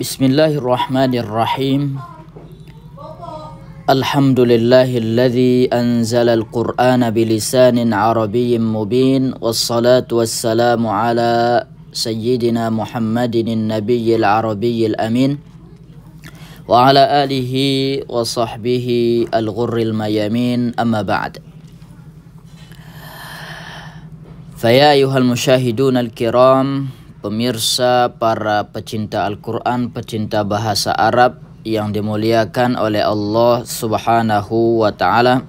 Bismillahirrahmanirrahim. Alhamdulillahilladzi anzalal Qur'ana bilisanin arabiyyin mubin. Wassalatu wassalamu ala sayyidina Muhammadin nabiyyil arabiyyil amin. Wa ala alihi wa sahbihi al-ghurril mayamin. Amma ba'd. Faya ayuhal musyahidun al-kiram, pemirsa, para pecinta Al-Quran, pecinta bahasa Arab yang dimuliakan oleh Allah Subhanahu wa ta'ala.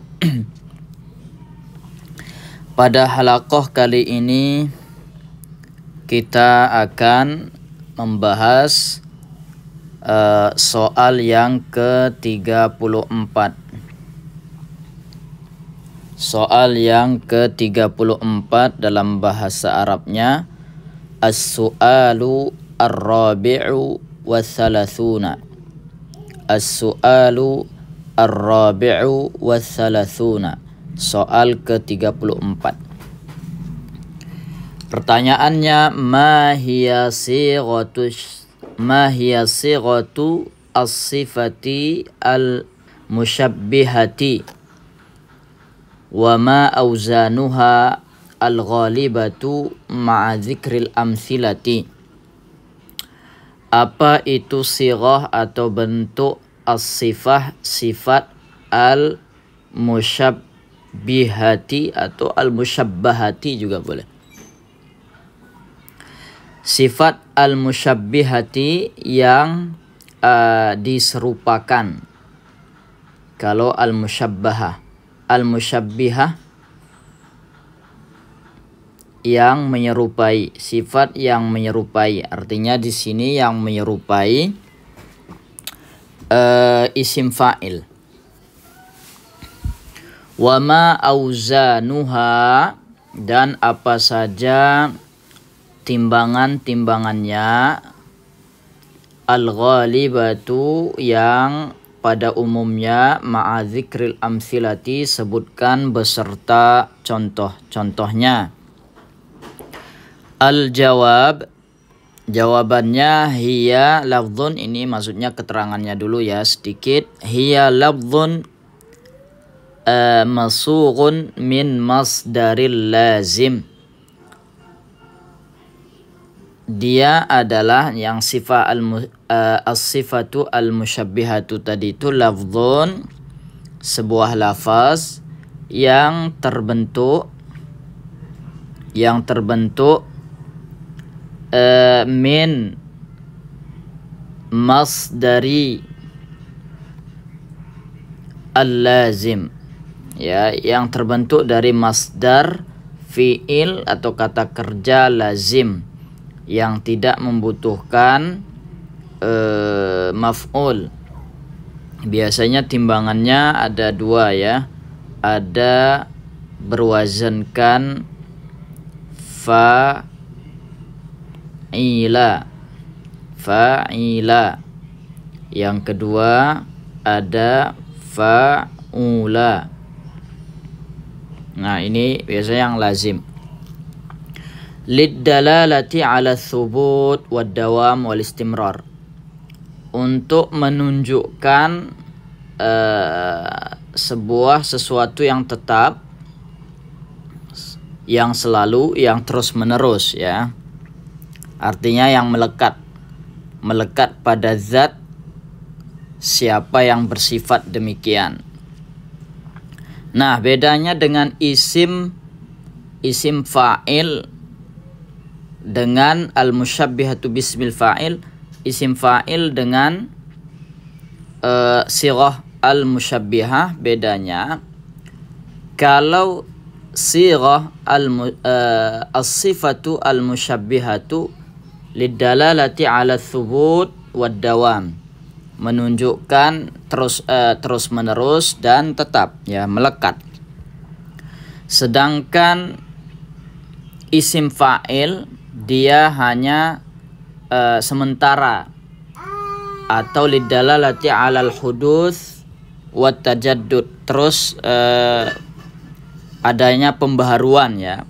Pada halaqah kali ini kita akan membahas soal yang ke-34. Soal yang ke-34 dalam bahasa Arabnya As-su'alu ar-rabi'u wa thalathuna. As-su'alu ar-rabi'u wa thalathuna. Soal ke-34. Pertanyaannya, ma hiya sighatu as-sifati al-musyabbihati wa ma awzanuha al-ghalibatu ma'a dzikril amthilati. Apa itu sighah atau bentuk as-sifah, sifat al-musyabbihati atau al-musyabbahati juga boleh. Sifat al-musyabbihati yang diserupakan. Kalau al-musyabbahah, al-musyabbihah yang menyerupai, sifat yang menyerupai. Artinya di sini yang menyerupai isim fa'il. Wa ma auzanuha, dan apa saja timbangan-timbangannya, al-ghalibatu yang pada umumnya, ma'a dzikril amthilati sebutkan beserta contoh-contohnya. Al-jawab, jawabannya hiya lafdzun, ini maksudnya keterangannya dulu ya sedikit. Hiya lafdzun masughun min masdaril lazim. Dia adalah yang sifat as-sifatu al-musyabbihatu tadi itu lafdzun, sebuah lafaz yang terbentuk min masdari al-lazim, ya, yang terbentuk dari masdar fi'il atau kata kerja lazim yang tidak membutuhkan maf'ul. Biasanya timbangannya ada dua ya, ada berwazankan fa'ila. Yang kedua ada fa'ula. Nah, ini biasanya yang lazim. Liddalalati ala thubut wad dawam wal istimrar. Untuk menunjukkan sebuah sesuatu yang tetap, yang selalu, yang terus menerus ya. Artinya yang melekat pada zat siapa yang bersifat demikian. Nah, bedanya dengan isim fa'il dengan al-musyabbihatu bismil fa'il. Isim fa'il dengan sighah al-musyabbihah, bedanya kalau sighah as-sifatu al-musyabbihatu lidalalati ala thubut wad dawam, menunjukkan terus menerus dan tetap ya, melekat. Sedangkan isim fa'il dia hanya sementara atau lidalalati alal huduts wat tajaddud, terus adanya pembaharuan ya,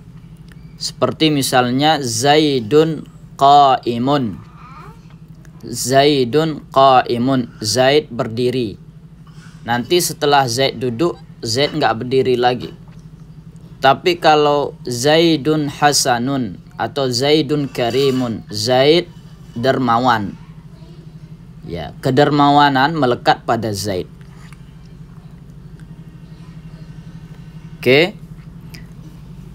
Seperti misalnya Zaidun qaimun. Zaidun qaimun. Zaid berdiri. Nanti setelah Zaid duduk, Zaid nggak berdiri lagi. Tapi kalau Zaidun hasanun atau Zaidun karimun, Zaid dermawan. Ya, kedermawanan melekat pada Zaid. Oke.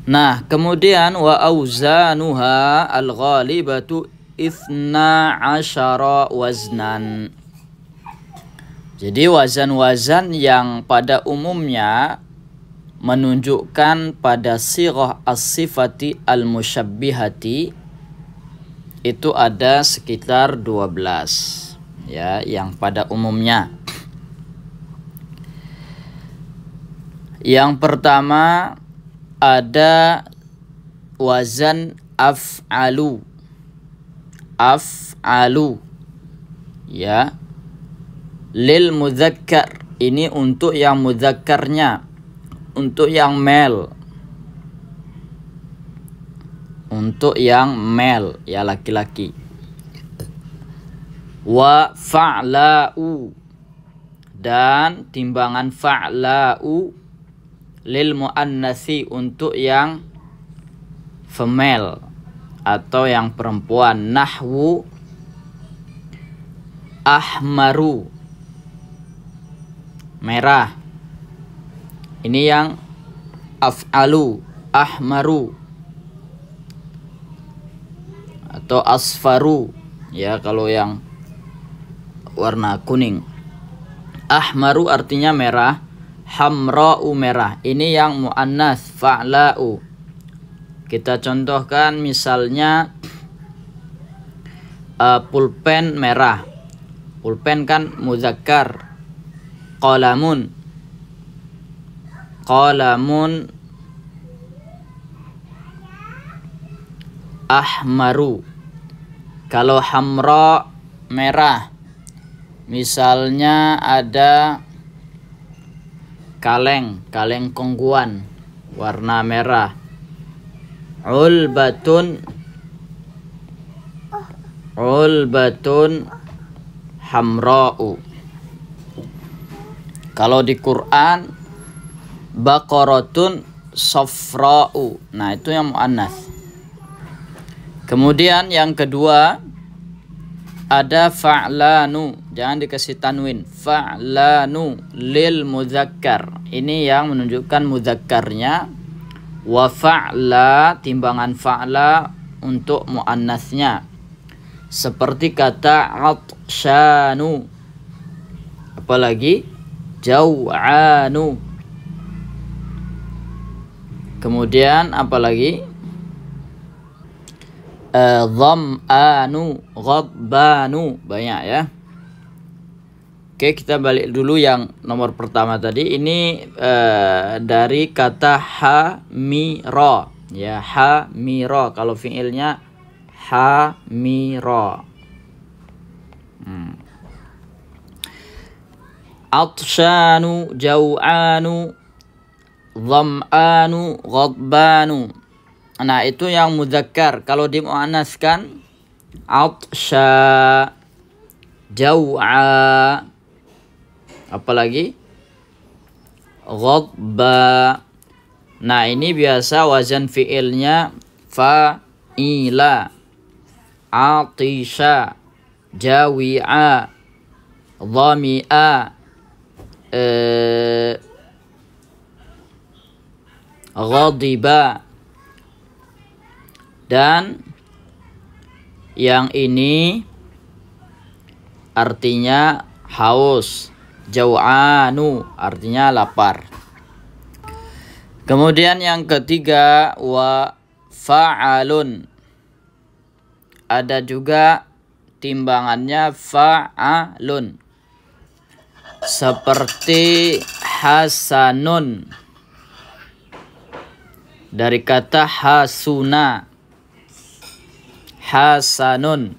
Nah, kemudian wa auzanuha al-ghalibatu 12 waznan. Jadi wazan-wazan yang pada umumnya menunjukkan pada sirah as-sifati al-musyabbihati itu ada sekitar 12 ya, yang pada umumnya. Yang pertama ada wazan af'alu. Af'alu ya, lil mudzakkar, ini untuk yang mudzakkarnya, untuk yang male, untuk yang male ya, laki-laki. Wa fa'la'u, dan timbangan fa'la'u lil muannatsi, untuk yang female atau yang perempuan. Nahwu ahmaru, merah. Ini yang af'alu, ahmaru atau asfaru ya, kalau yang warna kuning. Ahmaru artinya merah, hamra'u merah. Ini yang muannats fa'la'u. Kita contohkan misalnya pulpen merah. Pulpen kan muzakkar. Qalamun, qalamun ahmaru. Kalau hamra merah, misalnya ada kaleng, kaleng kongguan warna merah. Ulbatun, ulbatun hamra'u. Kalau di Quran baqaratun safra'u. Nah, itu yang muannats. Kemudian yang kedua ada fa'lanu, jangan dikasih tanwin. Fa'lanu lil mudzakkar, ini yang menunjukkan mudzakkarnya. Wa fa'la, timbangan fa'la untuk muannatsnya. Seperti kata atsyanu, apalagi jau'anu. Kemudian apalagi dham'anu, ghadbanu, banyak ya. Oke, kita balik dulu yang nomor pertama tadi. Ini dari kata hamira ya, hamira. Kalau fiilnya hamira. Atsyanu, jau'anu, dham'anu, ghadbanu. Nah, itu yang mudzakkar. Kalau dimuannaskan atsya, jau'a, apalagi ghadba. Nah, ini biasa wazan fiilnya fa'ila. Atisha, jawi'a, dhami'a, ghadiba. Dan yang ini artinya haus. Jau'anu artinya lapar. Kemudian yang ketiga wa fa'alun, ada juga timbangannya fa'alun. Seperti hasanun, dari kata hasuna. Hasanun,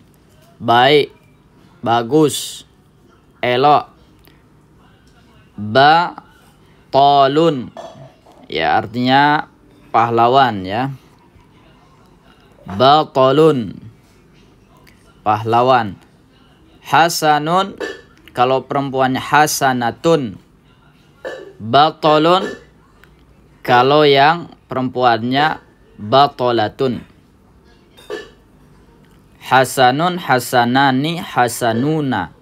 baik, bagus, elok. Batalun, ya artinya pahlawan ya. batalun, pahlawan. Hasanun, kalau perempuannya hasanatun. Batalun, kalau yang perempuannya batalatun. Hasanun, hasanani, hasanuna.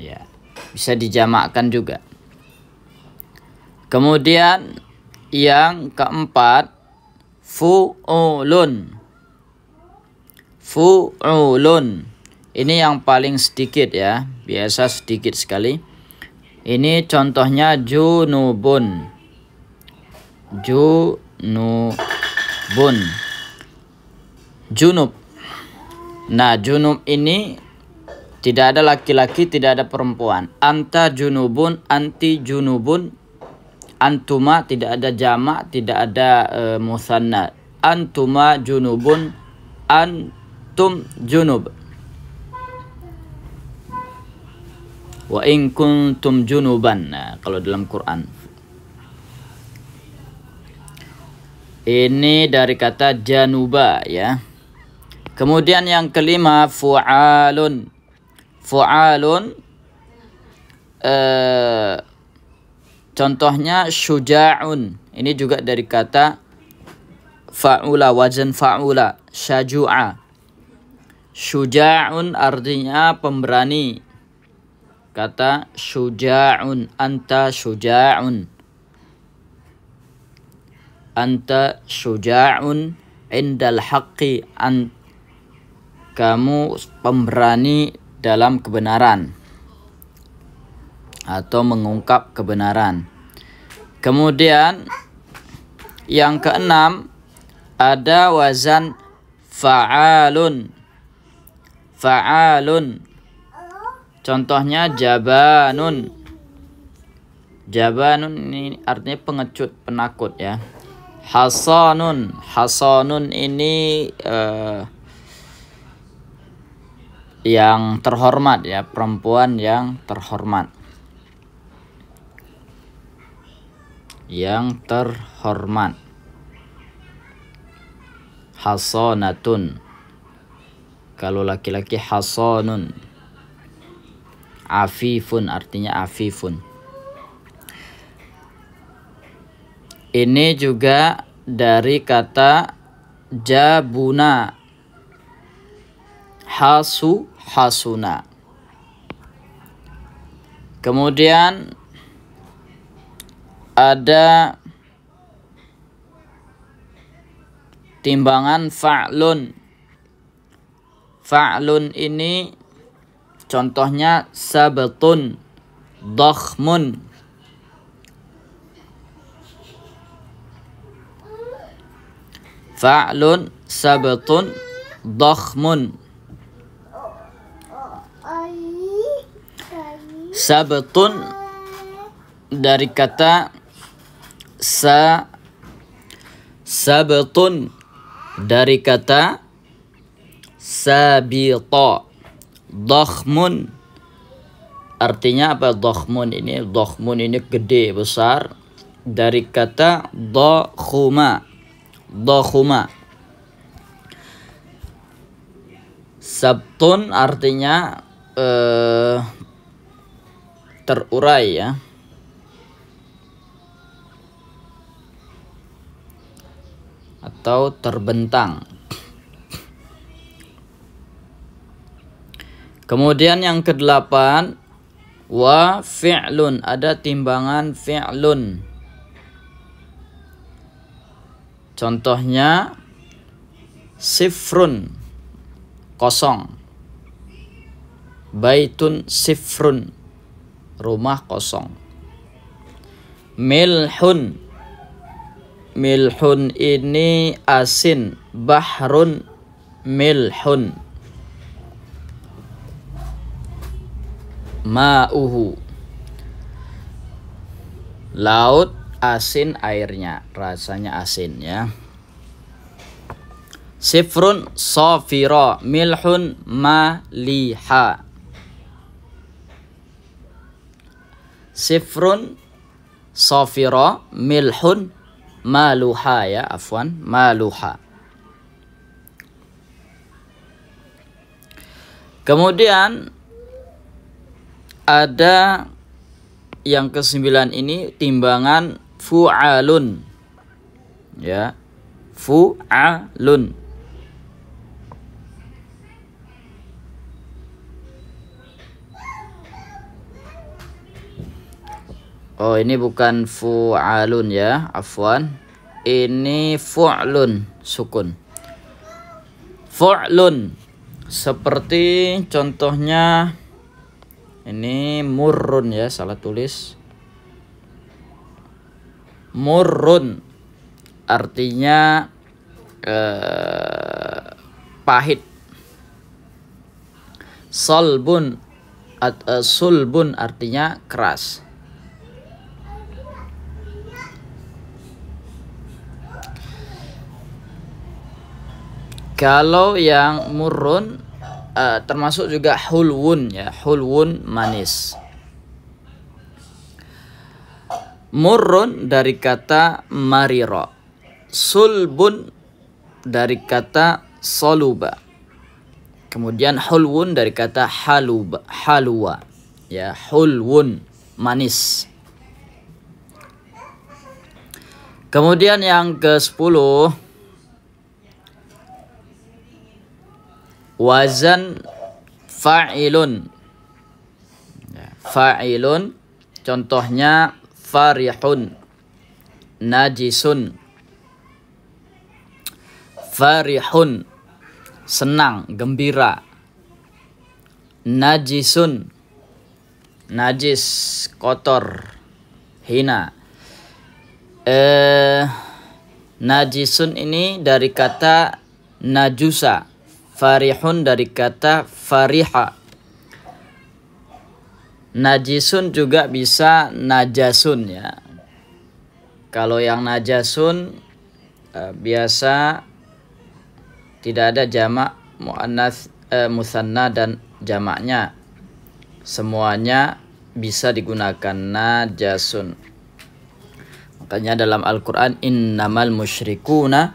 Ya, bisa dijamakkan juga. Kemudian yang keempat, fu'ulun. Fu'ulun. Ini yang paling sedikit ya, biasa sedikit sekali. Ini contohnya junubun. Junubun. Junub. Nah, junub ini tidak ada laki-laki, tidak ada perempuan. Anta junubun, anti junubun, antuma tidak ada jamak, tidak ada musanna. Antuma junubun, antum junub. Wa in kuntum junuban. Nah, kalau dalam Quran. Ini dari kata januba ya. Kemudian yang kelima, fu'alun. Fu'alun contohnya syuja'un. Ini juga dari kata fa'ula, wazan fa'ula, syaju'a. Syuja'un artinya pemberani. Kata syuja'un, anta syuja'un. Anta syuja'un indal haqqi, kamu pemberani dalam kebenaran atau mengungkap kebenaran. Kemudian yang keenam ada wazan fa'alun. Fa'alun. Contohnya jabanun. Jabanun ini artinya pengecut, penakut ya. Hasanun. Hasanun ini yang terhormat ya, perempuan yang terhormat. Yang terhormat. Hasanatun. Kalau laki-laki hasanun. Afifun artinya afifun. Ini juga dari kata jabuna. Hasu, hasuna. Kemudian ada timbangan fa'lun. Fa'lun ini contohnya sabatun, dakhmun. Fa'lun, sabatun, dakhmun. Sabatun dari kata sabatun dari kata sabita. Dakhmun artinya apa? Dakhmun ini gede, besar, dari kata dakhuma. Dakhuma. Sabtun artinya terurai ya. Atau terbentang. Kemudian yang kedelapan, wa fi'lun, ada timbangan fi'lun. Contohnya sifrun, kosong. Baitun sifrun, rumah kosong. Milhun, milhun ini asin. Bahrun milhun. Ma'uhu, laut asin airnya, rasanya asin ya. Sifrun safira, milhun maliha. Sifrun safira, milhun maluha ya, afwan, maluha. Kemudian ada yang ke-9 ini timbangan fu'alun. Ya, fu'alun. Oh, ini bukan fu'alun ya, afwan. Ini fu'lun, sukun. Fu'lun. Seperti contohnya ini murrun ya, salah tulis. Murrun artinya pahit. Sulbun artinya keras. Kalau yang murrun termasuk juga hulwun ya, hulwun manis. Murrun dari kata marira, sulbun dari kata soluba, kemudian hulwun dari kata halwa ya, hulwun manis. Kemudian yang ke-10 wazan fa'ilun. Fa'ilun contohnya farihun, najisun. Farihun senang, gembira. Najisun najis, kotor, hina. Najisun ini dari kata najusa. Farihun dari kata fariha. Najisun juga bisa najasun ya. Kalau yang najasun biasa tidak ada jamak muannats musanna dan jamaknya. Semuanya bisa digunakan najasun. Makanya dalam Al-Qur'an innamal musyrikuna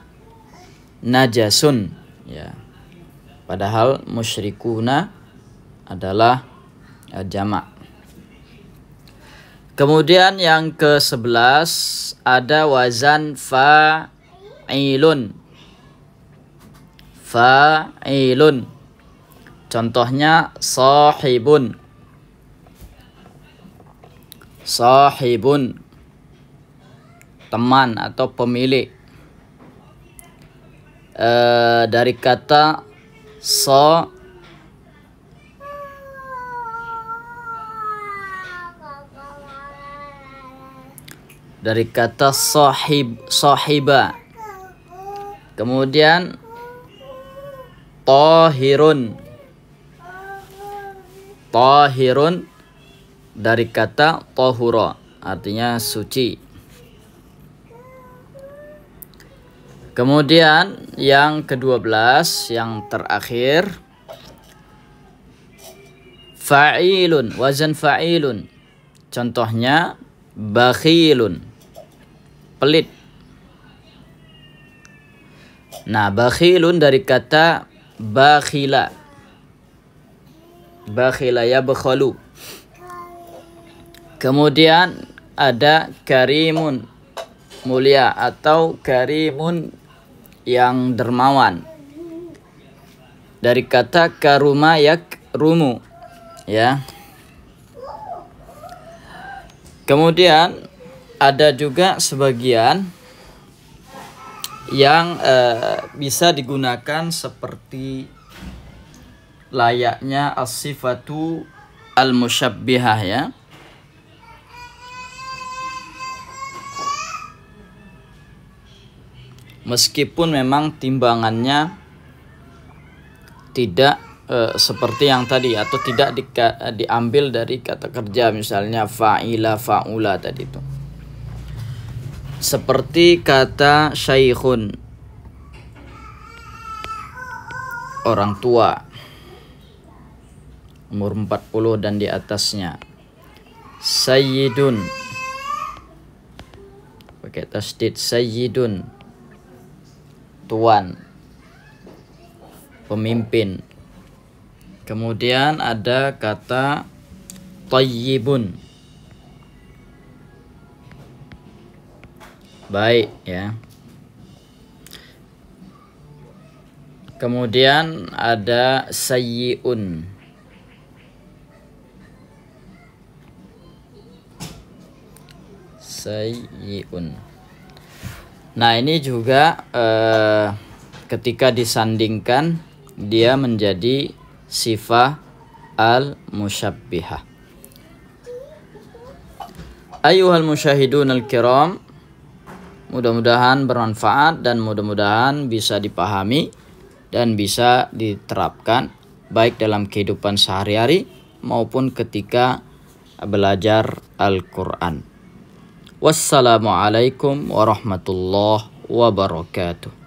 najasun ya. Padahal musyrikuna adalah jamak. Kemudian yang ke-11 ada wazan fa'ilun. Fa'ilun. Contohnya sahibun. Sahibun teman atau pemilik. Dari kata dari kata sahiba. Kemudian tahirun. Tahirun dari kata tahura, artinya suci. Kemudian yang ke-12 yang terakhir fa'ilun, wazan fa'ilun. Contohnya bakhilun, pelit. Nah, bakhilun dari kata bakhila. Bakhila yabkhalu. Kemudian ada karimun, mulia, atau karimun yang dermawan. Dari kata karuma yakrumu ya. Kemudian ada juga sebagian yang bisa digunakan seperti layaknya as-sifatu al-musyabbihah ya. Meskipun memang timbangannya tidak seperti yang tadi, atau tidak diambil dari kata kerja, misalnya fa'ila, fa'ula tadi itu. Seperti kata syaikhun, orang tua, umur 40 dan di atasnya. Sayyidun, pakai tasdid, sayyidun, tuan, pemimpin. Kemudian ada kata thayyibun. Baik ya. Kemudian ada sayyi'un. Sayyi'un. Nah, ini juga ketika disandingkan dia menjadi sifah al-musyabbihah. Ayyuhal musyahidun al-kiram, mudah-mudahan bermanfaat dan mudah-mudahan bisa dipahami dan bisa diterapkan baik dalam kehidupan sehari-hari maupun ketika belajar Al-Quran. Wassalamualaikum warahmatullahi wabarakatuh.